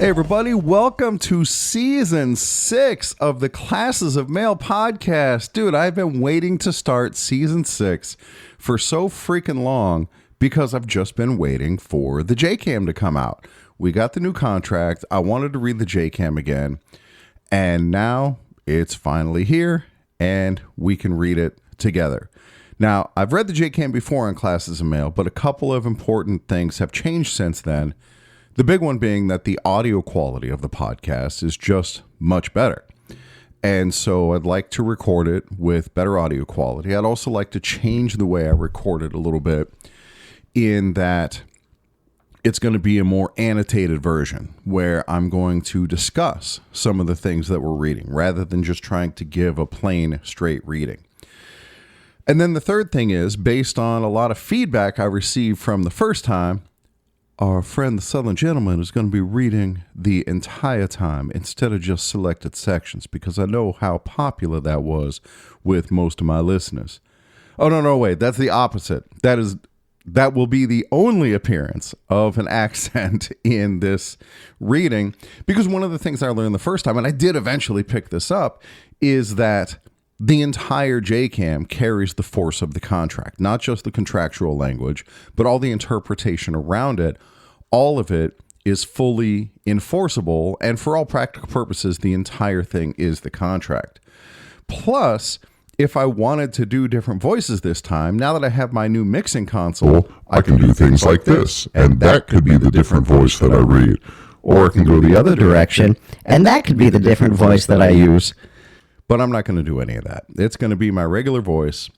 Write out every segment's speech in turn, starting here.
Hey everybody, welcome to season 6 of the Classes of Mail podcast. Dude, I've been waiting to start season 6 for so freaking long because I've just been waiting for the JCAM to come out. We got the new contract. I wanted to read the JCAM again, and now it's finally here and we can read it together. Now, I've read the JCAM before in Classes of Mail, but a couple of important things have changed since then. The big one being that the audio quality of the podcast is just much better. And so I'd like to record it with better audio quality. I'd also like to change the way I record it a little bit in that it's going to be a more annotated version where I'm going to discuss some of the things that we're reading rather than just trying to give a plain straight reading. And then the third thing is, based on a lot of feedback I received from the first time, our friend, the Southern Gentleman, is going to be reading the entire time instead of just selected sections, because I know how popular that was with most of my listeners. Oh, no, wait, that's the opposite. That will be the only appearance of an accent in this reading, because one of the things I learned the first time, and I did eventually pick this up, is that the entire JCAM carries the force of the contract, not just the contractual language, but all the interpretation around it. All of it is fully enforceable, and for all practical purposes, the entire thing is the contract. Plus, if I wanted to do different voices this time, now that I have my new mixing console, I can do things like this, and that could be the different voice that I read. Or I can go the other direction, and that could be the different voice that I use. But I'm not going to do any of that. It's going to be my regular voice,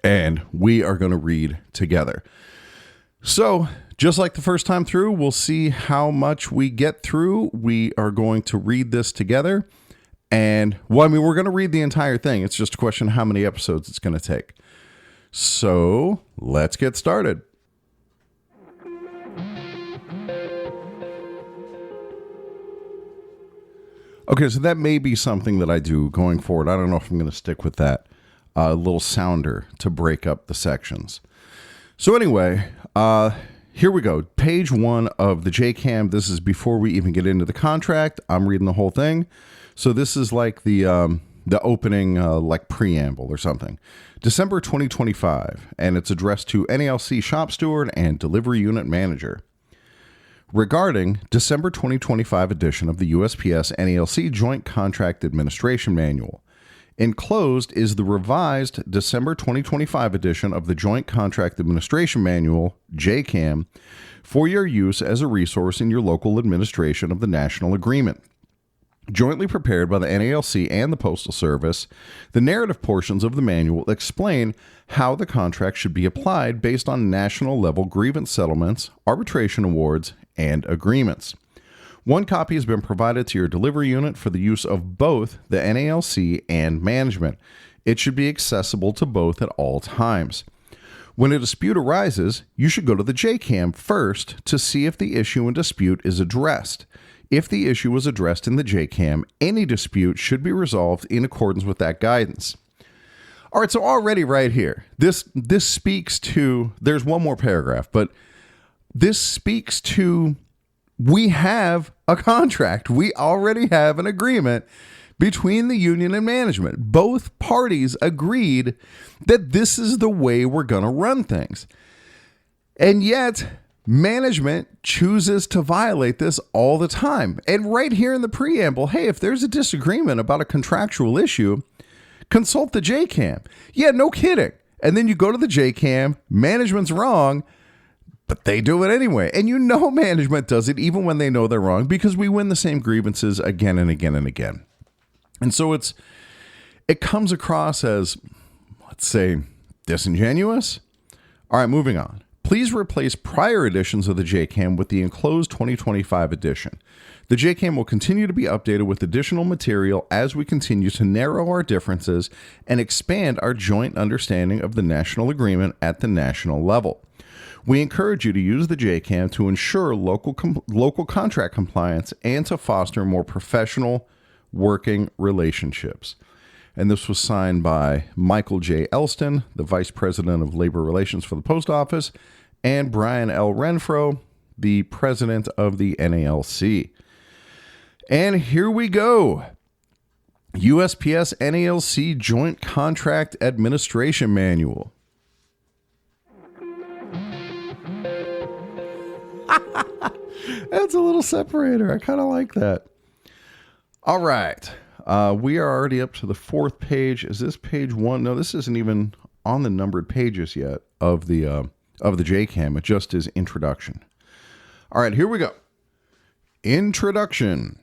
and we are going to read together. So, just like the first time through, we'll see how much we get through. We are going to read this together. And, well, I mean, we're going to read the entire thing. It's just a question of how many episodes it's going to take. So, let's get started. Okay, so that may be something that I do going forward. I don't know if I'm going to stick with that little sounder to break up the sections. So anyway, here we go. Page 1 of the JCAM. This is before we even get into the contract. I'm reading the whole thing. So this is like the opening like preamble or something. December 2025, and it's addressed to NALC shop steward and delivery unit manager. Regarding December 2025 edition of the USPS NALC Joint Contract Administration Manual. Enclosed is the revised December 2025 edition of the Joint Contract Administration Manual, JCAM, for your use as a resource in your local administration of the national agreement. Jointly prepared by the NALC and the Postal Service, the narrative portions of the manual explain how the contract should be applied based on national-level grievance settlements, arbitration awards, and agreements. One copy has been provided to your delivery unit for the use of both the NALC and management. It should be accessible to both at all times. When a dispute arises, you should go to the JCAM first to see if the issue and dispute is addressed. If the issue is addressed in the JCAM, any dispute should be resolved in accordance with that guidance. All right, so already right here, this speaks to, there's one more paragraph, but this speaks to, we have a contract. We already have an agreement between the union and management. Both parties agreed that this is the way we're going to run things. And yet, management chooses to violate this all the time. And right here in the preamble, hey, if there's a disagreement about a contractual issue, consult the JCAM. Yeah, no kidding. And then you go to the JCAM, management's wrong, but they do it anyway. And you know management does it even when they know they're wrong, because we win the same grievances again and again and again. And so it comes across as, let's say, disingenuous. All right, moving on. Please replace prior editions of the JCAM with the enclosed 2025 edition. The JCAM will continue to be updated with additional material as we continue to narrow our differences and expand our joint understanding of the national agreement at the national level. We encourage you to use the JCAM to ensure local contract compliance and to foster more professional working relationships. And this was signed by Michael J. Elston, the Vice President of Labor Relations for the Post Office, and Brian L. Renfro, the President of the NALC. And here we go. USPS NALC Joint Contract Administration Manual. That's a little separator. I kind of like that. All right. We are already up to the 4th page. Is this page 1? No, this isn't even on the numbered pages yet of the JCAM. It just is introduction. All right, here we go. Introduction.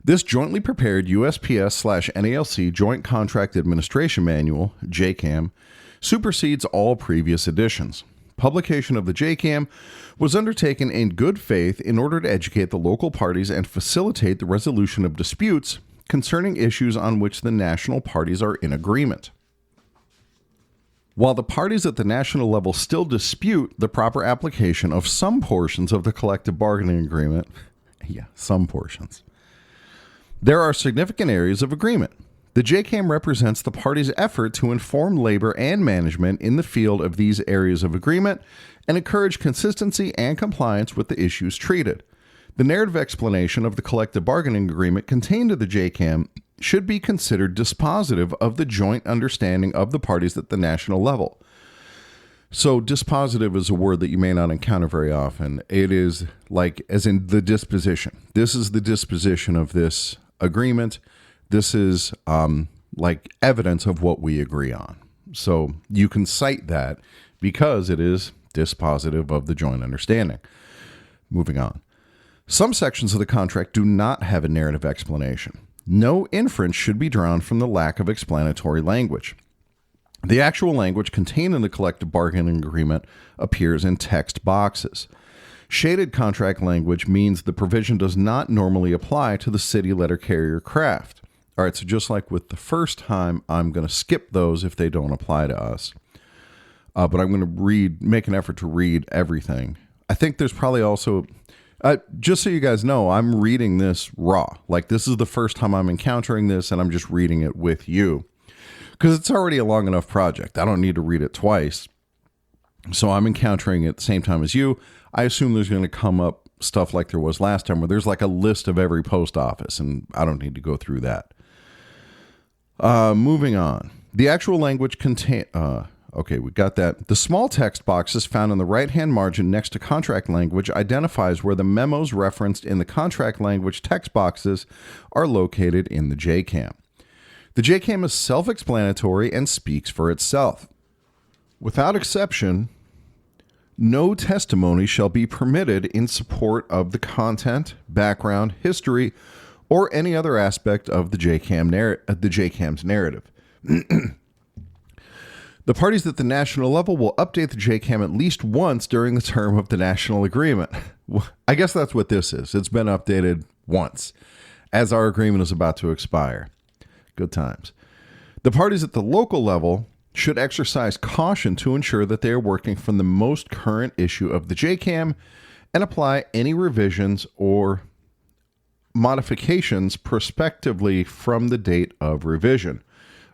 This jointly prepared USPS/NALC Joint Contract Administration Manual, JCAM, supersedes all previous editions. Publication of the JCAM was undertaken in good faith in order to educate the local parties and facilitate the resolution of disputes concerning issues on which the national parties are in agreement. While the parties at the national level still dispute the proper application of some portions of the collective bargaining agreement, some portions, there are significant areas of agreement. The JCAM represents the parties' effort to inform labor and management in the field of these areas of agreement and encourage consistency and compliance with the issues treated. The narrative explanation of the collective bargaining agreement contained in the JCAM should be considered dispositive of the joint understanding of the parties at the national level. So dispositive is a word that you may not encounter very often. It is like, as in the disposition. This is the disposition of this agreement. This is like evidence of what we agree on. So you can cite that because it is dispositive of the joint understanding. Moving on. Some sections of the contract do not have a narrative explanation. No inference should be drawn from the lack of explanatory language. The actual language contained in the collective bargaining agreement appears in text boxes. Shaded contract language means the provision does not normally apply to the city letter carrier craft. All right, so just like with the first time, I'm going to skip those if they don't apply to us. But I'm going to make an effort to read everything. I think there's probably also, just so you guys know, I'm reading this raw. Like, this is the first time I'm encountering this, and I'm just reading it with you. Because it's already a long enough project. I don't need to read it twice. So I'm encountering it at the same time as you. I assume there's going to come up stuff like there was last time, where there's like a list of every post office, and I don't need to go through that. Moving on. The actual language contain. Okay, we got that. The small text boxes found in the right-hand margin next to contract language identifies where the memos referenced in the contract language text boxes are located in the JCAM. The JCAM is self-explanatory and speaks for itself. Without exception, no testimony shall be permitted in support of the content, background, history, or any other aspect of the JCAM's narrative. The parties at the national level will update the JCAM at least once during the term of the national agreement. I guess that's what this is. It's been updated once, as our agreement is about to expire. Good times. The parties at the local level should exercise caution to ensure that they are working from the most current issue of the JCAM and apply any revisions or modifications prospectively from the date of revision.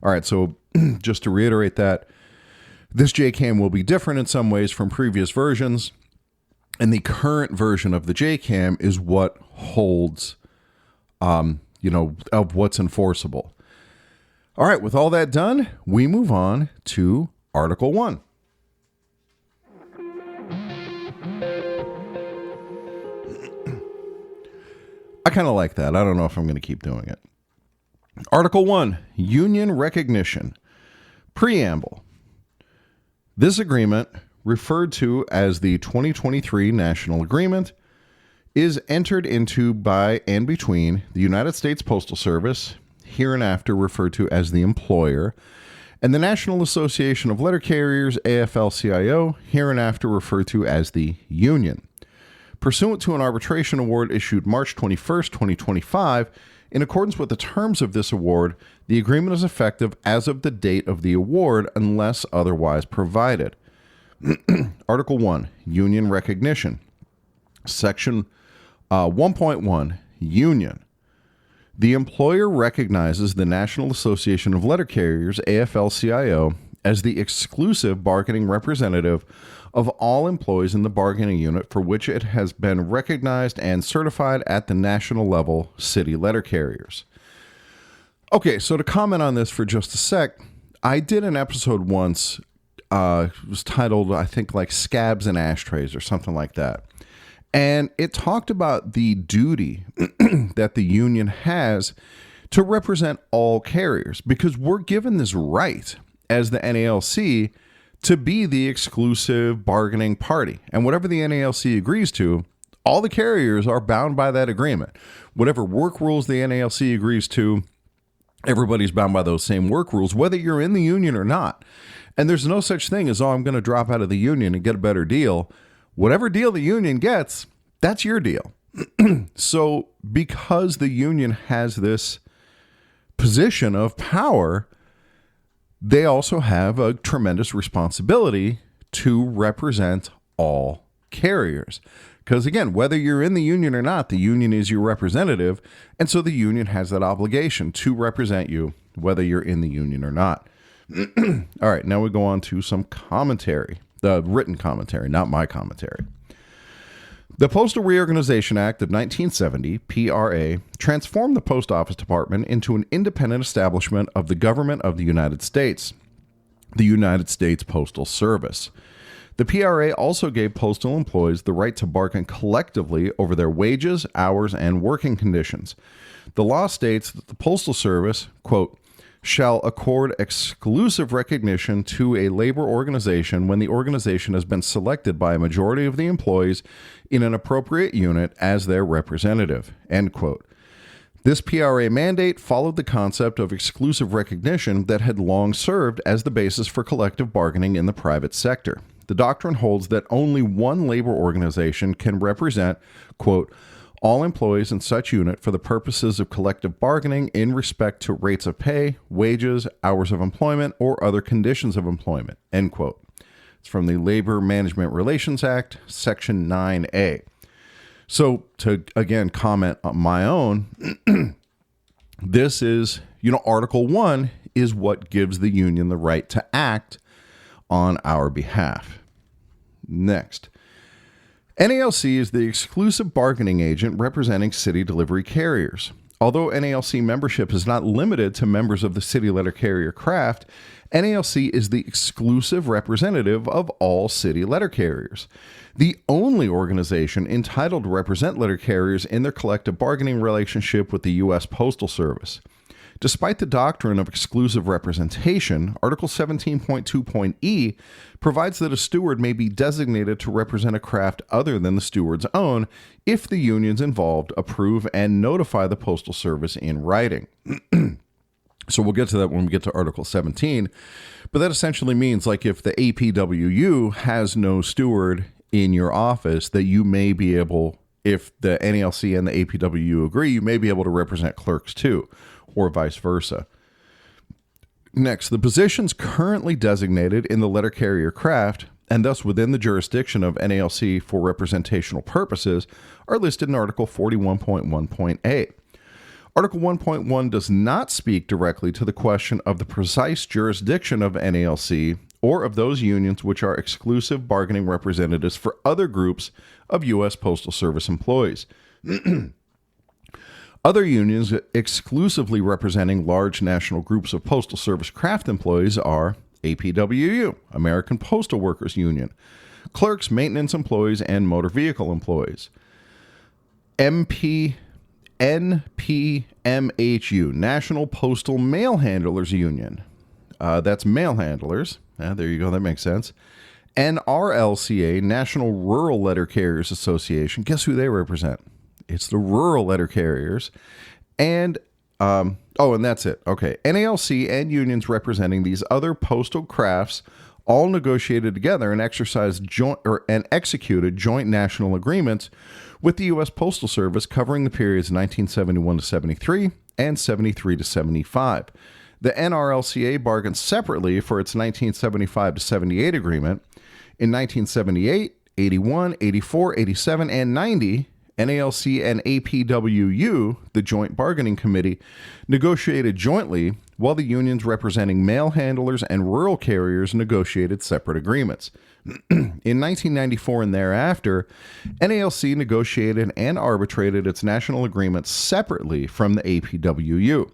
All right, so just to reiterate that, this JCAM will be different in some ways from previous versions, and the current version of the JCAM is what holds, of what's enforceable. All right, with all that done, we move on to Article 1. I kind of like that. I don't know if I'm going to keep doing it. Article 1, Union Recognition. Preamble. This agreement, referred to as the 2023 National Agreement, is entered into by and between the United States Postal Service, hereinafter referred to as the employer, and the National Association of Letter Carriers, AFL-CIO, hereinafter referred to as the Union. Pursuant to an arbitration award issued March 21st, 2025, in accordance with the terms of this award, the agreement is effective as of the date of the award unless otherwise provided. Article 1, Union Recognition. Section 1.1, Union. The employer recognizes the National Association of Letter Carriers, AFL-CIO, as the exclusive bargaining representative of all employees in the bargaining unit for which it has been recognized and certified at the national level, city letter carriers. Okay, so to comment on this for just a sec, I did an episode once, it was titled, I think, like Scabs and Ashtrays or something like that. And it talked about the duty that the union has to represent all carriers, because we're given this right as the NALC to be the exclusive bargaining party. And whatever the NALC agrees to, all the carriers are bound by that agreement. Whatever work rules the NALC agrees to, everybody's bound by those same work rules, whether you're in the union or not. And there's no such thing as, oh, I'm going to drop out of the union and get a better deal. Whatever deal the union gets, that's your deal. So because the union has this position of power, they also have a tremendous responsibility to represent all carriers. Because again, whether you're in the union or not, the union is your representative. And so the union has that obligation to represent you, whether you're in the union or not. All right, now we go on to some commentary. The written commentary, not my commentary. The Postal Reorganization Act of 1970, PRA, transformed the Post Office Department into an independent establishment of the government of the United States, the United States Postal Service. The PRA also gave postal employees the right to bargain collectively over their wages, hours, and working conditions. The law states that the Postal Service, quote, shall accord exclusive recognition to a labor organization when the organization has been selected by a majority of the employees in an appropriate unit as their representative, end quote. This PRA mandate followed the concept of exclusive recognition that had long served as the basis for collective bargaining in the private sector. The doctrine holds that only one labor organization can represent, quote, all employees in such unit for the purposes of collective bargaining in respect to rates of pay, wages, hours of employment, or other conditions of employment, end quote. It's from the Labor Management Relations Act, Section 9A. So to, again, comment on my own, this is, Article 1 is what gives the union the right to act on our behalf. Next. NALC is the exclusive bargaining agent representing city delivery carriers. Although NALC membership is not limited to members of the city letter carrier craft, NALC is the exclusive representative of all city letter carriers. The only organization entitled to represent letter carriers in their collective bargaining relationship with the U.S. Postal Service. Despite the doctrine of exclusive representation, Article 17.2.e provides that a steward may be designated to represent a craft other than the steward's own if the unions involved approve and notify the Postal Service in writing. So we'll get to that when we get to Article 17. But that essentially means, like, if the APWU has no steward in your office, that you may be able, if the NALC and the APWU agree, you may be able to represent clerks too, or vice versa. Next, the positions currently designated in the letter carrier craft, and thus within the jurisdiction of NALC for representational purposes, are listed in Article 41.1.8. Article 1.1 does not speak directly to the question of the precise jurisdiction of NALC or of those unions which are exclusive bargaining representatives for other groups of U.S. Postal Service employees. Other unions exclusively representing large national groups of Postal Service craft employees are APWU, American Postal Workers Union, clerks, maintenance employees, and motor vehicle employees. NPMHU, National Postal Mail Handlers Union. That's mail handlers. There you go. That makes sense. NRLCA, National Rural Letter Carriers Association. Guess who they represent? It's the rural letter carriers. And And that's it. Okay. NALC and unions representing these other postal crafts all negotiated together and executed joint national agreements with the U.S. Postal Service covering the periods 1971 to 73 and 73 to 75. The NRLCA bargained separately for its 1975 to 78 agreement. In 1978, 81, 84, 87, and 90, NALC and APWU, the Joint Bargaining Committee, negotiated jointly, while the unions representing mail handlers and rural carriers negotiated separate agreements. In 1994 and thereafter, NALC negotiated and arbitrated its national agreements separately from the APWU.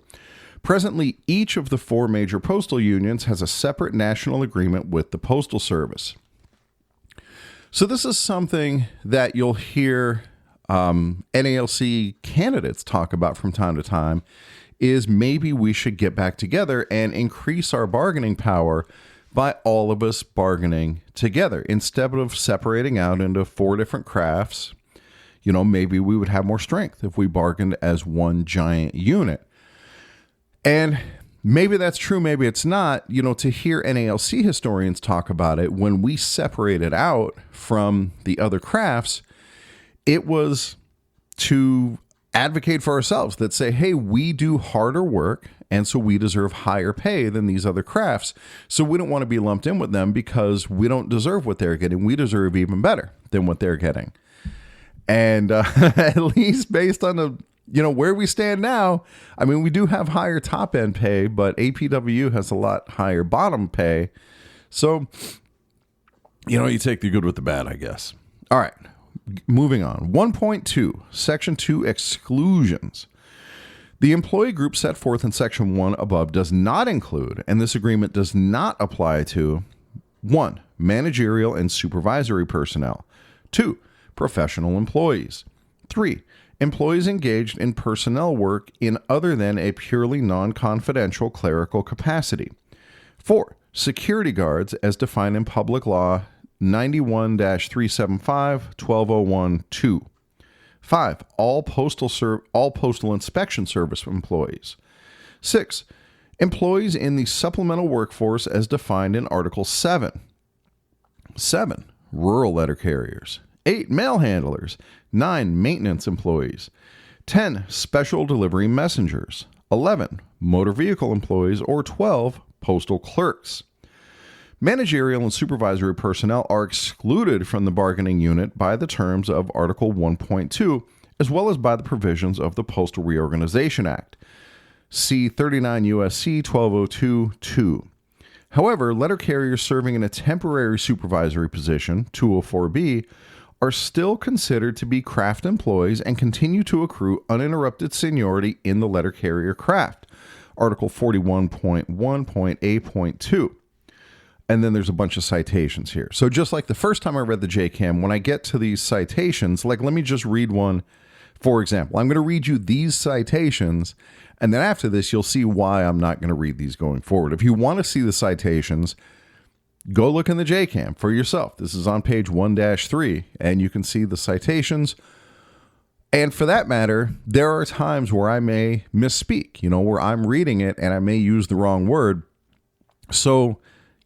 Presently, each of the four major postal unions has a separate national agreement with the Postal Service. So this is something that you'll hear NALC candidates talk about from time to time, is maybe we should get back together and increase our bargaining power by all of us bargaining together. Instead of separating out into four different crafts, maybe we would have more strength if we bargained as one giant unit. And maybe that's true, maybe it's not. To hear NALC historians talk about it, when we separated out from the other crafts, it was to advocate for ourselves, that say, hey, we do harder work, and so we deserve higher pay than these other crafts. So we don't want to be lumped in with them because we don't deserve what they're getting. We deserve even better than what they're getting. And at least based on where we stand now, we do have higher top end pay, but APWU has a lot higher bottom pay. So, you take the good with the bad, I guess. All right. Moving on. 1.2, Section 2, exclusions. The employee group set forth in Section 1 above does not include, and this agreement does not apply to, 1. Managerial and supervisory personnel. 2. Professional employees. 3. Employees engaged in personnel work in other than a purely non-confidential clerical capacity. 4. Security guards as defined in Public Law 91-375, 1201-2. 5. All postal inspection service employees. 6. Employees in the supplemental workforce as defined in Article 7. 7. Rural letter carriers. 8. Mail handlers. 9. Maintenance employees. 10. Special delivery messengers. 11. Motor vehicle employees. Or 12. Postal clerks. Managerial and supervisory personnel are excluded from the bargaining unit by the terms of Article 1.2, as well as by the provisions of the Postal Reorganization Act. See 39 U.S.C. 1202-2. However, letter carriers serving in a temporary supervisory position, 204B, are still considered to be craft employees and continue to accrue uninterrupted seniority in the letter carrier craft, Article 41.1.A.2. And then there's a bunch of citations here. So just like the first time I read the JCAM, when I get to these citations, let me just read one. For example, I'm going to read you these citations, and then after this, you'll see why I'm not going to read these going forward. If you want to see the citations, go look in the JCAM for yourself. This is on page 1-3, and you can see the citations. And for that matter, there are times where I may misspeak, where I'm reading it and I may use the wrong word. So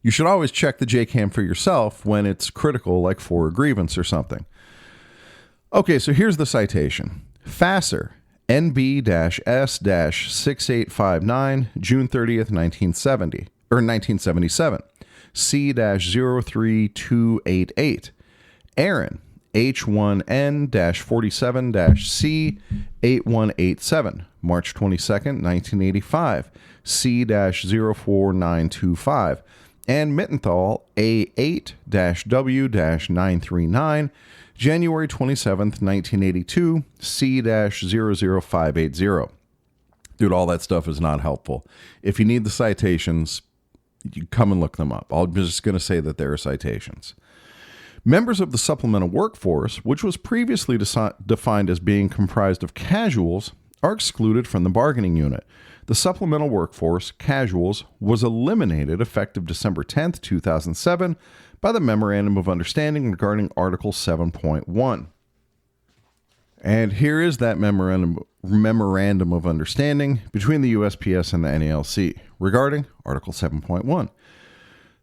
you should always check the JCAM for yourself when it's critical, like for a grievance or something. Okay, so here's the citation. FASR, NB-S-6859, June 30th, 1977. C-03288. Aaron, H1N-47-C8187, March 22nd, 1985. C-04925. And Mittenthal, A8-W-939, January 27th, 1982, C-00580. Dude, all that stuff is not helpful. If you need the citations, you come and look them up. I'm just going to say that there are citations. Members of the supplemental workforce, which was previously defined as being comprised of casuals, are excluded from the bargaining unit. The supplemental workforce, casuals, was eliminated effective December 10th, 2007 by the Memorandum of Understanding regarding Article 7.1. And here is that memorandum of understanding between the USPS and the NALC regarding Article 7.1.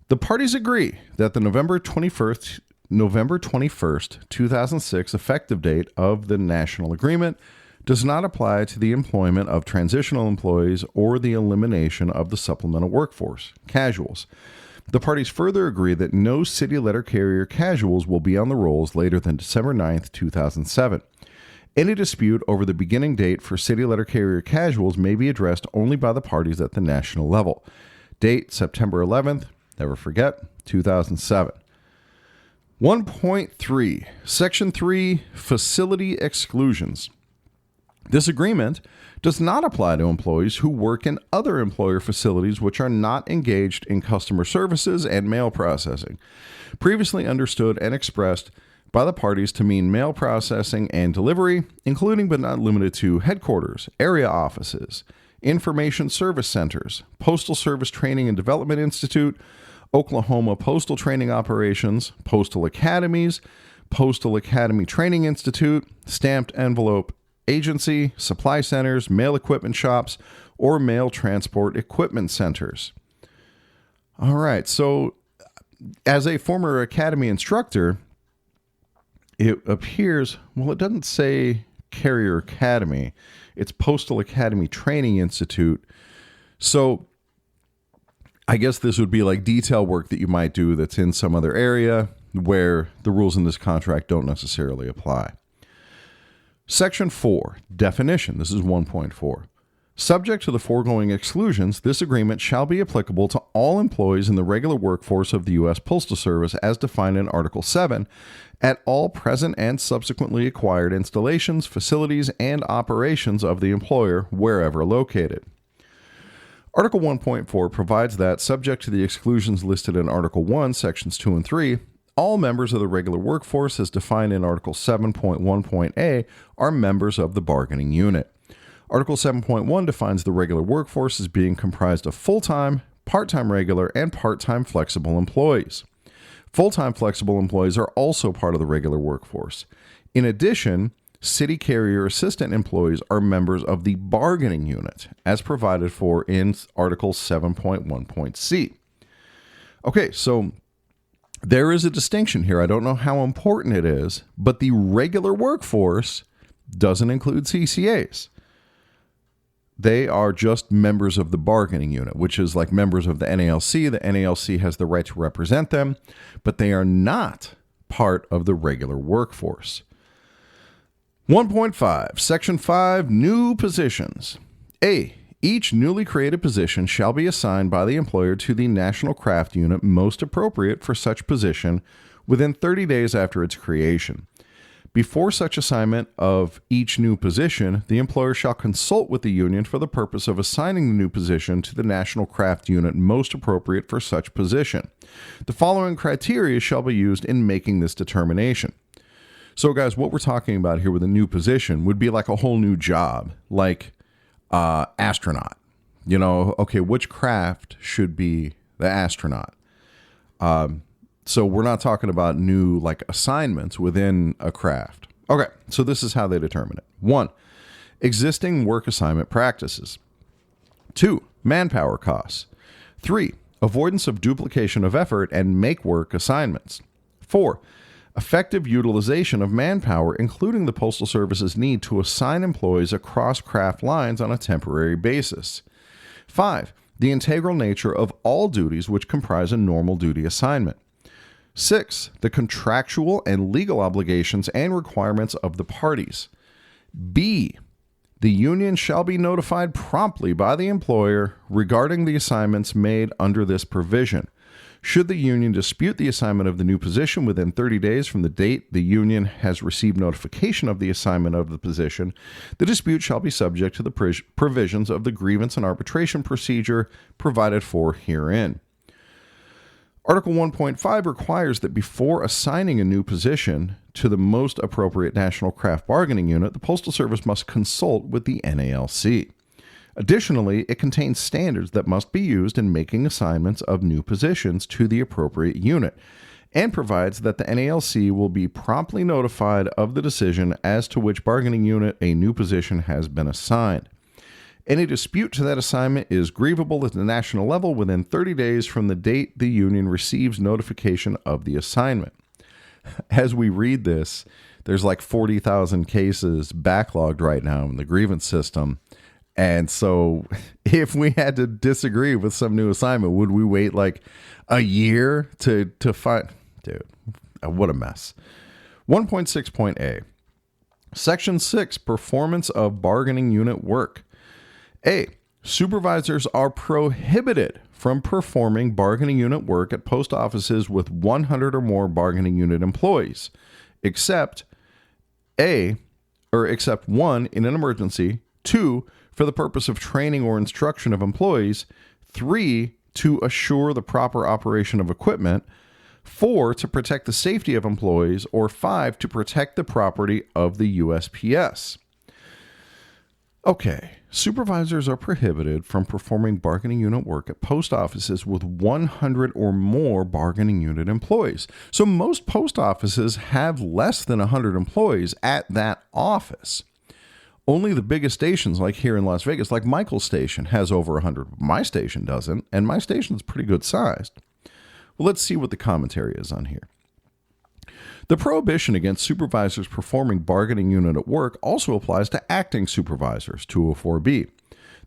The parties agree that the November 21st, 2006 effective date of the national agreement does not apply to the employment of transitional employees or the elimination of the supplemental workforce, casuals. The parties further agree that no city letter carrier casuals will be on the rolls later than December 9th, 2007. Any dispute over the beginning date for city letter carrier casuals may be addressed only by the parties at the national level. Date, September 11th, never forget, 2007. 1.3, Section 3, Facility Exclusions. This agreement does not apply to employees who work in other employer facilities which are not engaged in customer services and mail processing, previously understood and expressed by the parties to mean mail processing and delivery, including but not limited to headquarters, area offices, information service centers, Postal Service Training and Development Institute, Oklahoma Postal Training Operations, postal academies, Postal Academy Training Institute, stamped envelope agency, supply centers, mail equipment shops, or mail transport equipment centers. All right, so as a former academy instructor, it appears, well, it doesn't say Carrier Academy. It's Postal Academy Training Institute. So I guess this would be like detail work that you might do that's in some other area where the rules in this contract don't necessarily apply. Section 4, Definition. This is 1.4. Subject to the foregoing exclusions, this agreement shall be applicable to all employees in the regular workforce of the U.S. Postal Service as defined in Article 7 at all present and subsequently acquired installations, facilities, and operations of the employer wherever located. Article 1.4 provides that, subject to the exclusions listed in Article 1, Sections 2 and 3, all members of the regular workforce as defined in Article 7.1.a are members of the bargaining unit. Article 7.1 defines the regular workforce as being comprised of full-time, part-time regular, and part-time flexible employees. Full-time flexible employees are also part of the regular workforce. In addition, city carrier assistant employees are members of the bargaining unit, as provided for in Article 7.1.c. Okay, so there is a distinction here. I don't know how important it is, but the regular workforce doesn't include CCAs. They are just members of the bargaining unit, which is like members of the NALC. The NALC has the right to represent them, but they are not part of the regular workforce. 1.5, Section 5, New Positions. A, each newly created position shall be assigned by the employer to the National Craft Unit most appropriate for such position within 30 days after its creation. Before such assignment of each new position, the employer shall consult with the union for the purpose of assigning the new position to the National Craft Unit most appropriate for such position. The following criteria shall be used in making this determination. So, guys, what we're talking about here with a new position would be like a whole new job, like astronaut. You know, okay, which craft should be the astronaut? So we're not talking about new like assignments within a craft. Okay, so this is how they determine it. 1, existing work assignment practices. 2, manpower costs. 3, avoidance of duplication of effort and make work assignments. 4, effective utilization of manpower, including the Postal Service's need to assign employees across craft lines on a temporary basis. 5, the integral nature of all duties which comprise a normal duty assignment. 6, the contractual and legal obligations and requirements of the parties. B, the union shall be notified promptly by the employer regarding the assignments made under this provision. Should the union dispute the assignment of the new position within 30 days from the date the union has received notification of the assignment of the position, the dispute shall be subject to the provisions of the grievance and arbitration procedure provided for herein. Article 1.5 requires that before assigning a new position to the most appropriate National Craft Bargaining Unit, the Postal Service must consult with the NALC. Additionally, it contains standards that must be used in making assignments of new positions to the appropriate unit, and provides that the NALC will be promptly notified of the decision as to which bargaining unit a new position has been assigned. Any dispute to that assignment is grievable at the national level within 30 days from the date the union receives notification of the assignment. As we read this, there's like 40,000 cases backlogged right now in the grievance system. And so if we had to disagree with some new assignment, would we wait like a year to find? Dude, what a mess. 1.6.A. Section 6, performance of bargaining unit work. A. Supervisors are prohibited from performing bargaining unit work at post offices with 100 or more bargaining unit employees, except one, in an emergency, 2, for the purpose of training or instruction of employees, 3, to assure the proper operation of equipment, 4, to protect the safety of employees, or 5, to protect the property of the USPS. Okay, supervisors are prohibited from performing bargaining unit work at post offices with 100 or more bargaining unit employees. So most post offices have less than 100 employees at that office. Only the biggest stations, like here in Las Vegas, like Michael's station, has over 100. My station doesn't, and my station's pretty good sized. Well, let's see what the commentary is on here. The prohibition against supervisors performing bargaining unit at work also applies to acting supervisors, 204B.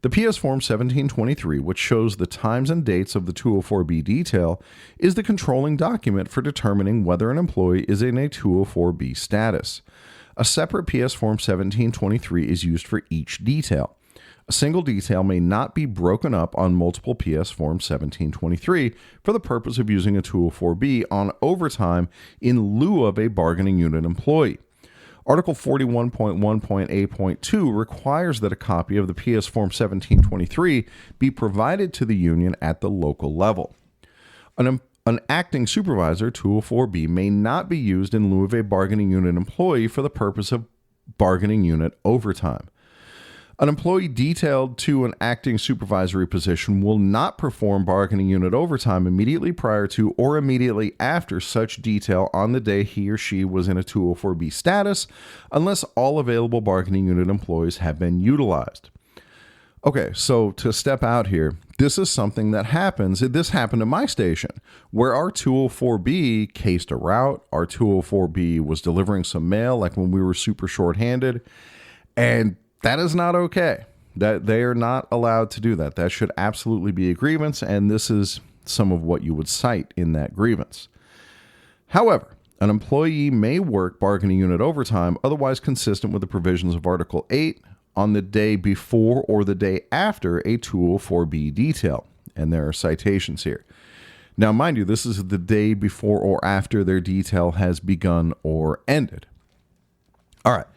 The PS Form 1723, which shows the times and dates of the 204B detail, is the controlling document for determining whether an employee is in a 204B status. A separate PS Form 1723 is used for each detail. A single detail may not be broken up on multiple PS Form 1723 for the purpose of using a 204B on overtime in lieu of a bargaining unit employee. Article 41.1.A.2 requires that a copy of the PS Form 1723 be provided to the union at the local level. An acting supervisor, 204B, may not be used in lieu of a bargaining unit employee for the purpose of bargaining unit overtime. An employee detailed to an acting supervisory position will not perform bargaining unit overtime immediately prior to or immediately after such detail on the day he or she was in a 204B status, unless all available bargaining unit employees have been utilized. Okay, so to step out here, this is something that happens. This happened at my station, where our 204B cased a route. Our 204B was delivering some mail, like when we were super short-handed, and that is not okay. That they are not allowed to do that. That should absolutely be a grievance, and this is some of what you would cite in that grievance. However, an employee may work bargaining unit overtime otherwise consistent with the provisions of Article 8 on the day before or the day after a 204B detail, and there are citations here. Now, mind you, this is the day before or after their detail has begun or ended. All right.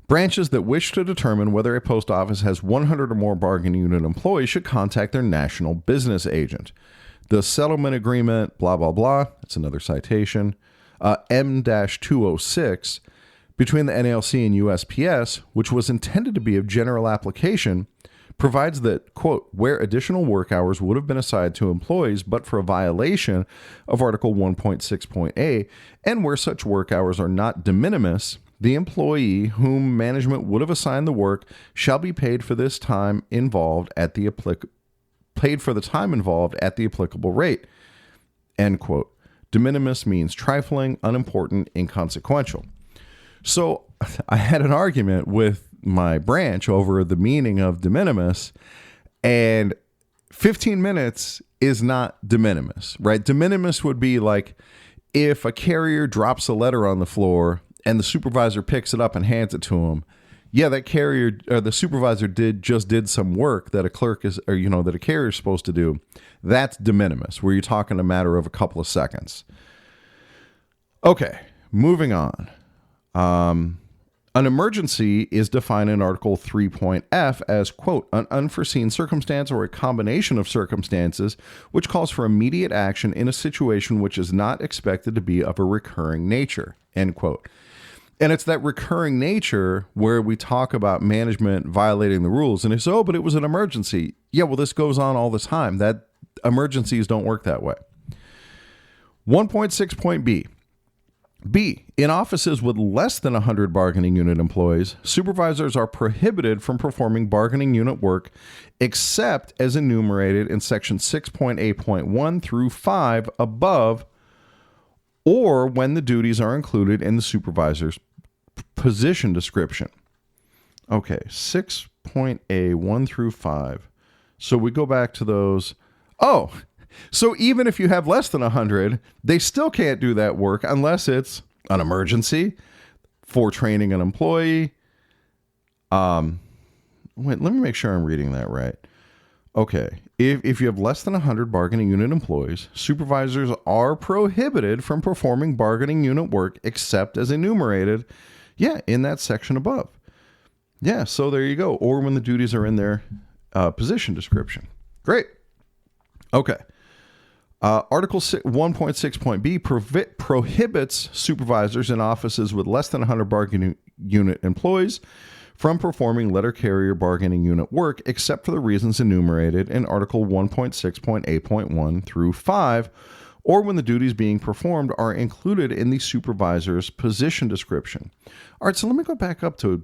Branches that wish to determine whether a post office has 100 or more bargaining unit employees should contact their national business agent. The settlement agreement, blah, blah, blah, that's another citation, M-206, between the NALC and USPS, which was intended to be of general application, provides that, quote, where additional work hours would have been assigned to employees but for a violation of Article 1.6.A, and where such work hours are not de minimis, the employee whom management would have assigned the work shall be paid for this time involved at the applicable rate. End quote. De minimis means trifling, unimportant, inconsequential. So I had an argument with my branch over the meaning of de minimis, and 15 minutes is not de minimis, right? De minimis would be like if a carrier drops a letter on the floor and the supervisor picks it up and hands it to him. Yeah, that carrier or the supervisor did some work that a clerk is, or that a carrier is supposed to do. That's de minimis, where you're talking a matter of a couple of seconds. Okay, moving on. An emergency is defined in Article 3.F as, quote, an unforeseen circumstance or a combination of circumstances which calls for immediate action in a situation which is not expected to be of a recurring nature, end quote. And it's that recurring nature where we talk about management violating the rules. And it's, but it was an emergency. Yeah, well, this goes on all the time. That emergencies don't work that way. 1.6.b. B. In offices with less than 100 bargaining unit employees, supervisors are prohibited from performing bargaining unit work except as enumerated in section 6.8.1 through 5 above, or when the duties are included in the supervisor's position description. Okay, 6.A1 through 5. So we go back to those. Oh, so even if you have less than 100, they still can't do that work unless it's an emergency for training an employee. Wait, let me make sure I'm reading that right. Okay, if you have less than 100 bargaining unit employees, supervisors are prohibited from performing bargaining unit work except as enumerated, in that section above. Yeah, so there you go. Or when the duties are in their position description. Great. Okay. Article 1.6.b prohibits supervisors in offices with less than 100 bargaining unit employees from performing letter carrier bargaining unit work except for the reasons enumerated in Article 1.6.8.1 through 5, or when the duties being performed are included in the supervisor's position description. All right, so let me go back up to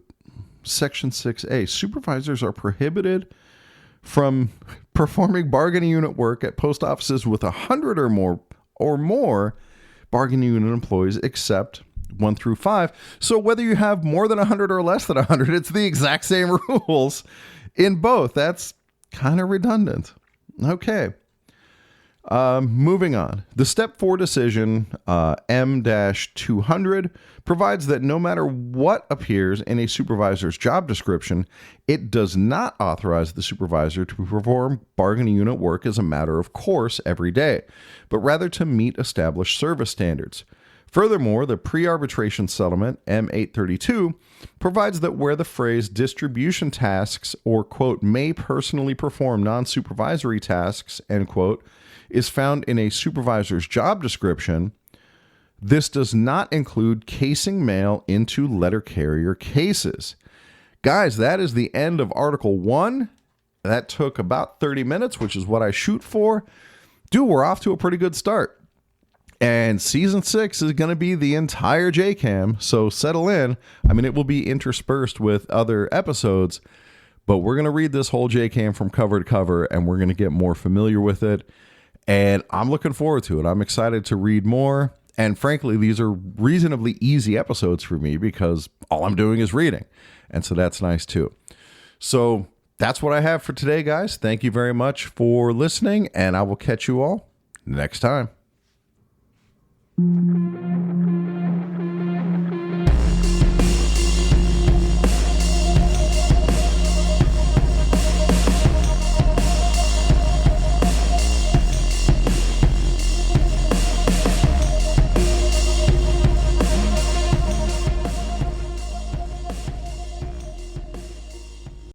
Section 6A. Supervisors are prohibited from performing bargaining unit work at post offices with 100 or more bargaining unit employees except 1 through 5. So whether you have more than 100 or less than 100, it's the exact same rules in both. That's kind of redundant. Okay. Moving on. The Step 4 decision, M-200, provides that no matter what appears in a supervisor's job description, it does not authorize the supervisor to perform bargaining unit work as a matter of course every day, but rather to meet established service standards. Furthermore, the pre-arbitration settlement, M-832, provides that where the phrase distribution tasks or, quote, may personally perform non-supervisory tasks, end quote, is found in a supervisor's job description, this does not include casing mail into letter carrier cases. Guys, that is the end of Article 1. That took about 30 minutes, which is what I shoot for. Dude, we're off to a pretty good start. And Season 6 is going to be the entire JCAM, so settle in. I mean, it will be interspersed with other episodes, but we're going to read this whole JCAM from cover to cover, and we're going to get more familiar with it. And I'm looking forward to it. I'm excited to read more. And frankly, these are reasonably easy episodes for me because all I'm doing is reading. And so that's nice too. So that's what I have for today, guys. Thank you very much for listening, and I will catch you all next time.